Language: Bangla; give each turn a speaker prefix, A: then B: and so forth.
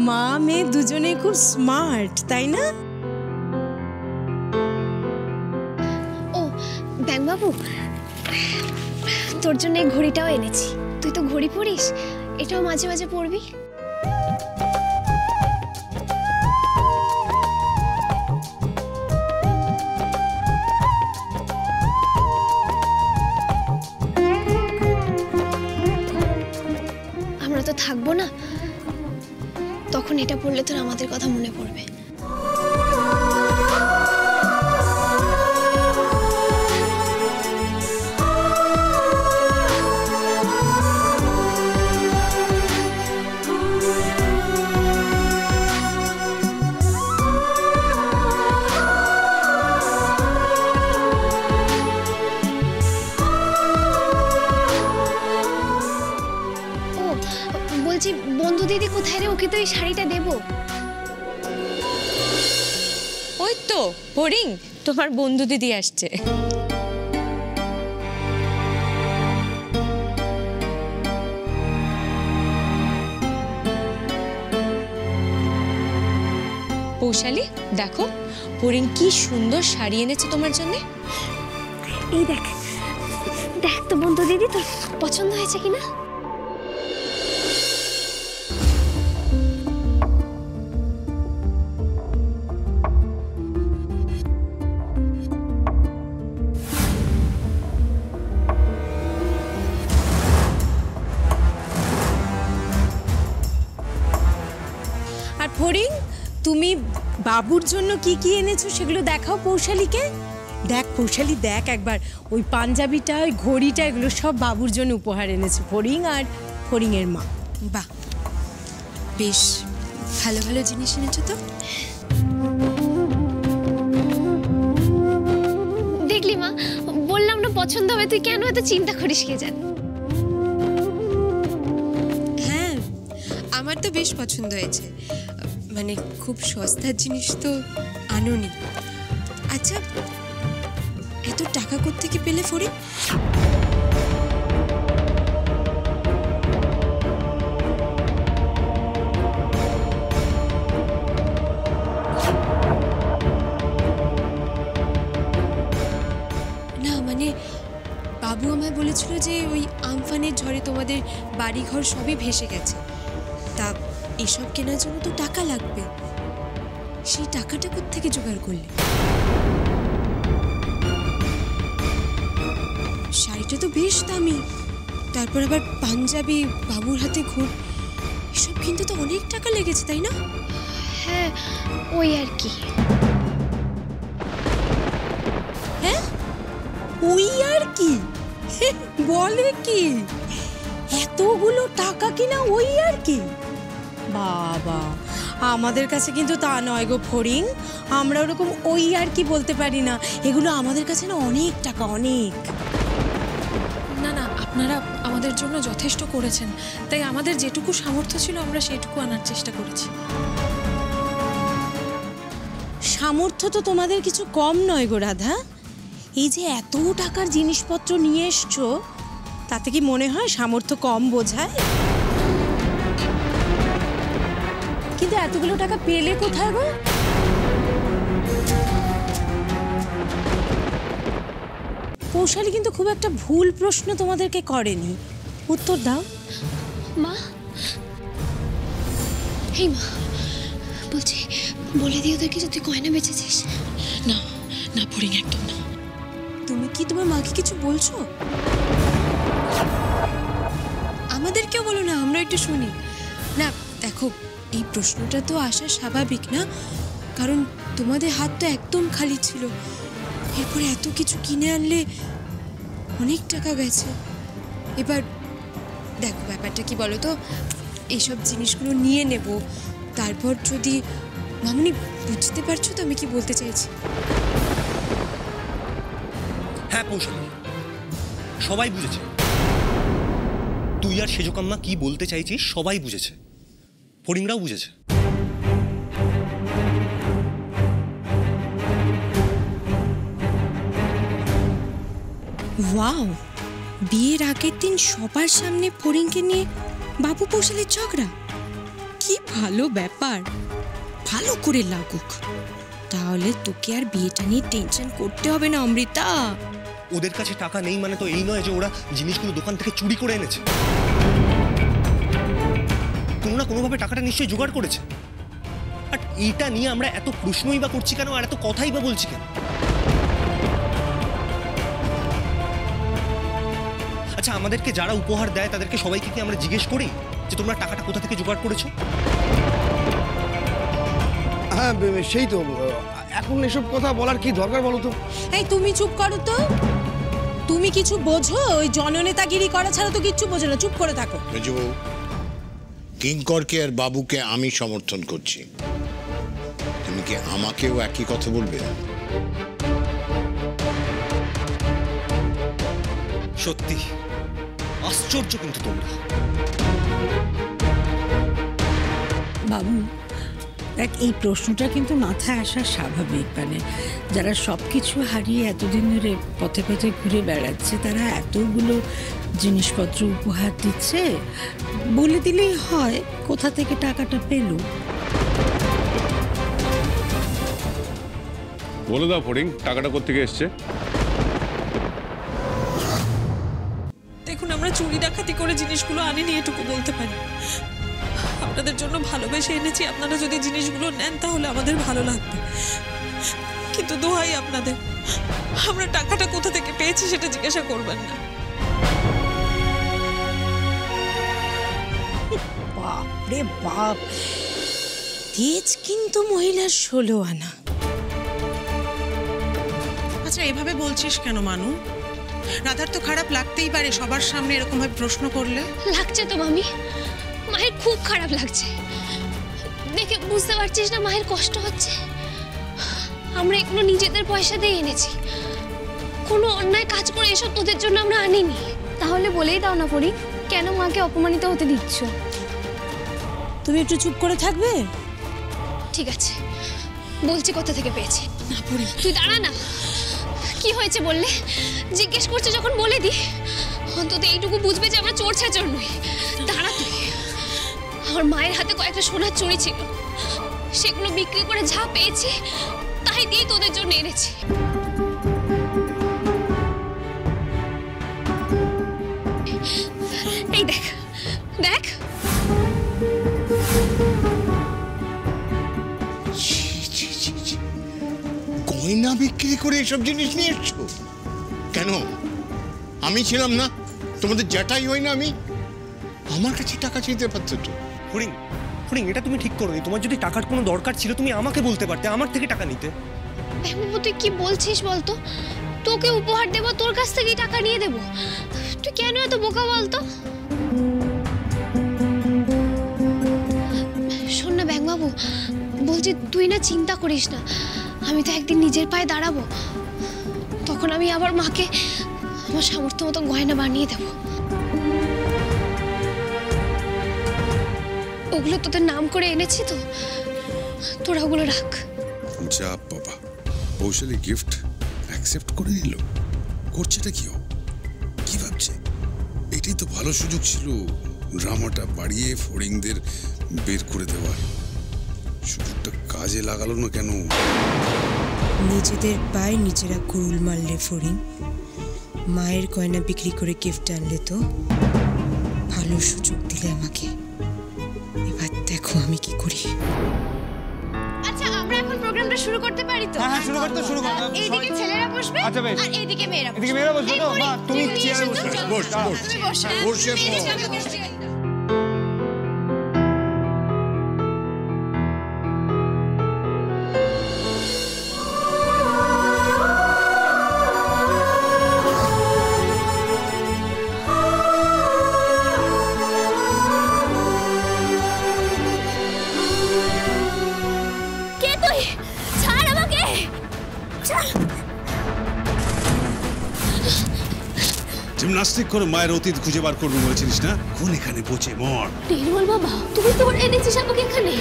A: মা মেয়ে দুজনেই খুব স্মার্ট, তাই না?
B: ও ব্যাংবাবু, তোর জন্য এই ঘড়িটাও এনেছি। তুই তো ঘড়ি পরিস, এটাও মাঝে মাঝে পরবি। আমরা তো থাকবো না, তখন এটা পড়লে তোর আমাদের কথা মনে পড়বে। বলছি বন্ধু দিদি কোথায় রে? ওকে তো এই শাড়িটা দেবো।
C: ওই তো ফড়িং, তোমার বন্ধু দিদি আসছে। পৌশালী দেখো, ফড়িং কি সুন্দর শাড়ি এনেছে তোমার জন্য।
B: এই দেখ দেখ তো বন্ধু দিদি, তোর পছন্দ হয়েছে কিনা?
A: আর ফড়িং, তুমি বাবুর জন্য কি কি এনেছো সেগুলো দেখাও পৌশালীকে। দেখ পৌশালী, দেখ একবার, ওই পাঞ্জাবিটা, ওই ঘড়িটা, এগুলো সব বাবুর জন্য উপহার এনেছে ফড়িং আর ফড়িংয়ের মা।
C: বাহ, বেশ ভালো ভালো জিনিস এনেছো তো।
B: দেখলি মা, বললাম না পছন্দ হবে, তুই কেন এত চিন্তা করিস কে জানে।
C: হ্যাঁ, আমার তো বেশ পছন্দ হয়েছে, মানে খুব সস্তার জিনিস তো আনোনি। আচ্ছা, এত টাকা কোত্থেকে পেলে ফড়িং? না মানে বাবু আমায় বলেছিল যে ওই আমফানের ঝড়ে তোমাদের বাড়িঘর সবই ভেসে গেছে, তা এসব কেনার জন্য তো টাকা লাগবে। সেই টাকাটা কোত্থেকে জোগাড় করলে? শাড়িটা তো বেশ দামি, তারপর আবার পাঞ্জাবি, বাবুর হাতে ঘোর, এসব কিনতে তো অনেক টাকা লেগেছে, তাই না?
B: হ্যাঁ, ওই আর কি।
A: হ্যাঁ, ওই আর কি বলে কি? এতগুলো টাকা কিনা ওই আর কি? বাবা, আমাদের কাছে কিন্তু তা নয় গো ফড়িং, আমরা ওরকম ওই আর কি বলতে পারি না। এগুলো আমাদের কাছে না অনেক টাকা, অনেক।
D: না না, আপনারা আমাদের জন্য যথেষ্ট করেছেন, তাই আমাদের যেটুকু সামর্থ্য ছিল আমরা সেটুকু আনার চেষ্টা করেছি।
A: সামর্থ্য তো তোমাদের কিছু কম নয় গো রাধা। এই যে এত টাকার জিনিসপত্র নিয়ে এসছো, তাতে কি মনে হয় সামর্থ্য কম বোঝায়? কিন্তু এতগুলো টাকা পেলে কোথায় গো? পৌশালী কিন্তু খুব একটা ভুল প্রশ্ন তোমাদেরকে করেনি, উত্তর দাও।
B: মা, এই মা বলছি, বলে দিয়ে ওদেরকে যে তুই গয়না বেচেছিস।
D: না না ফড়িং, একদম না।
C: তুমি কি তোমার মাকে কিছু বলছো? আমাদেরকেও বলো না, আমরা একটু শুনি। না দেখো, এই প্রশ্নটা তো আসা স্বাভাবিক না, কারণ তোমাদের হাত তো একদম খালি ছিল। এরপরে এত কিছু কিনে আনলে অনেক টাকা গেছে। এবার দেখো ব্যাপারটা কি বলো তো, এইসব জিনিসগুলো নিয়ে নেব, তারপর যদি মামুনি, বুঝতে পারছো তো আমি কি বলতে চাইছি?
E: হ্যাঁ পৌশালী, সবাই বুঝেছে তুই আর সেজকাম্মা কি বলতে চাইছিস, সবাই বুঝেছে, ফড়িংরাও বুঝেছে।
C: ওয়াও, বিয়ের আগের দিন সবার সামনে ফড়িংকে নিয়ে বাবু পৌশালীর ঝগড়া,
A: কি ভালো ব্যাপার, ভালো করে লাগুক, তাহলে তোকে আর বিয়েটা নিয়ে টেনশন করতে হবে না অমৃতা।
E: ওদের কাছে টাকা নেই মানে তো এই নয় যে ওরা জিনিসগুলো দোকান থেকে চুরি করে এনেছে। কোনো না কোনোভাবে টাকাটা নিশ্চয়ই জোগাড় করেছে। আর এটা নিয়ে আমরা এত প্রশ্নই বা করছি কেন, আর এত কথাই বা বলছি কেন? আচ্ছা, আমাদেরকে যারা উপহার দেয় তাদেরকে সবাইকে কি আমরা জিজ্ঞেস করি যে তোমরা টাকাটা কোথা থেকে জোগাড় করেছো?
F: হ্যাঁ সেই তো, এখন এসব কথা বলার কি দরকার বলো তো?
A: এই তুমি চুপ করো তো, তুমি কিছু বোঝো? ওই জননেতাগিরি করা ছাড়া তো কিচ্ছু বোঝো না, চুপ করে থাকো।
G: মেজবাবু, কিঙ্করকে আর বাবুকে আমি সমর্থন করছি, তুমি কি আমাকেও একই কথা বলবে?
E: সত্যি আশ্চর্য কিন্তু তোমরা।
H: বাবু দেখ, এই প্রশ্নটা কিন্তু মাথায় আসা স্বাভাবিক। মানে যারা সব কিছু হারিয়ে এতদিন ধরে পথে পথে ঘুরে বেড়াচ্ছে, তারা এতগুলো জিনিসপত্র উপহার দিচ্ছে, বলে দিলেই হয় কোথা থেকে টাকাটা পেল।
I: বলে দাও ফড়িং, টাকাটা কোত্থেকে এসছে?
D: দেখুন, আমরা চুরি ডাকাতি করে জিনিসগুলো আনিনি, এটুকু বলতে পারি। আপনাদের জন্য ভালোবেসে এনেছি, আপনারা যদি জিনিসগুলো নেন তাহলে আমাদের ভালো লাগবে, কিন্তু দোহাই আপনাদের, আমরা টাকাটা কোথা থেকে পেয়েছি সেটা জিজ্ঞাসা করবেন না।
A: বাপ রে বাপ, তেজ কিন্তু মহিলার 16 আনা।
J: আচ্ছা, এভাবে বলছিস কেন মানু? রাধার তো খারাপ লাগতেই পারে সবার সামনে এরকম ভাবে প্রশ্ন করলে।
B: লাগছে তো মামি, মায়ের খুব খারাপ লাগছে। দেখে বুঝতে পারছিস না মায়ের কষ্ট হচ্ছে? আমরা এগুলো নিজেদের পয়সা দিয়ে এনেছি, কোনো অন্যায় কাজ করে এসব তোদের জন্য আমরা আনিনি।
K: তাহলে বলেই দাও না ফড়িং, কেন মাকে অপমানিত হতে দিচ্ছ?
A: তুমি একটু চুপ করে থাকবে?
B: ঠিক আছে, বলছি কোথা থেকে পেয়েছি। না পড়ি, তুই দাঁড়া না। কি হয়েছে বললে? জিজ্ঞেস করছে যখন বলে দি, অন্তত এইটুকু বুঝবে যে আমরা চোর ছাচর নই। দাঁড়া তুই। আমার মায়ের হাতে কয়েকটা সোনার চুড়ি ছিল, সেগুলো বিক্রি করে যা পেয়েছি তাই দিয়ে তোদের জন্য এনেছি। এই দেখ দেখ।
G: গয়না বিক্রি করে এসব জিনিস নিয়ে এসছো কেন? আমি ছিলাম না? তোমাদের জ্যাঠাই হই না আমি? আমার কাছে টাকা চাইতে পারতো তো।
E: ফড়িং, ফড়িং, এটা তুমি ঠিক করোনি। তোমার যদি টাকার কোনো দরকার ছিল তুমি আমাকে বলতে পারতে, আমার থেকে টাকা নিতে।
B: বাবু, তুই কি বলছিস বলতো? তোকে উপহার দেবো, তোর কাছ থেকেই টাকা নিয়ে দেবো? তুই কেন এত বোকা বলতো? শোন না ব্যাংবাবু, বলছি তুই না চিন্তা করিস না, আমি তো একদিন নিজের পায়ে দাঁড়াবো, তখন আমি আবার মাকে আমার সামর্থ্য মতো গয়না বানিয়ে দেবো। ওগুলো তোদের নাম করে এনেছি তো, তোরা ওগুলো রাখ।
L: যা বাবা, বৈশালী গিফট অ্যাকসেপ্ট করে নিল। করছেটা কি? কি ভাবছে? এটাই তো ভালো সুযোগ ছিল ড্রামাটা বাড়িয়ে ফড়িংদের বের করে দেওয়ার। সুযোগটা কাজে লাগালো না কেন?
A: নিজেদের পায়ে নিজেরা কুড়ুল মারলে ফড়িং, মায়ের গয়না বিক্রি করে গিফট আনলে তো। ভালো সুযোগ দিলে আমাকে, এবার দেখো আমি কি করি।
K: আচ্ছা, আমরা এখন প্রোগ্রামটা শুরু করতে পারি তো?
F: হ্যাঁ, শুরু করতে শুরু করো।
K: এইদিকে ছেলেরা বসবে
F: আচ্ছা বেশ,
K: আর এইদিকে মেয়েরা বসবে।
F: এদিকে মেয়েরা বসবে তো? মা তুমি চেয়ারে বসবে।
G: বস বস
K: তুমি বসো।
G: বসে
K: এইদিকে
G: পড়।
K: আমি বসছি।
B: কে তুই? ছাড় আমাকে, ছাড়।
L: জিমনাস্টিক করে মায়ের অতীত খুঁজে বার করবো বলেছিলিস না? কোন এখানে পচে মর।
B: নির্মল বাবা, তুমি তো এনেছিস আমাকে এখানে।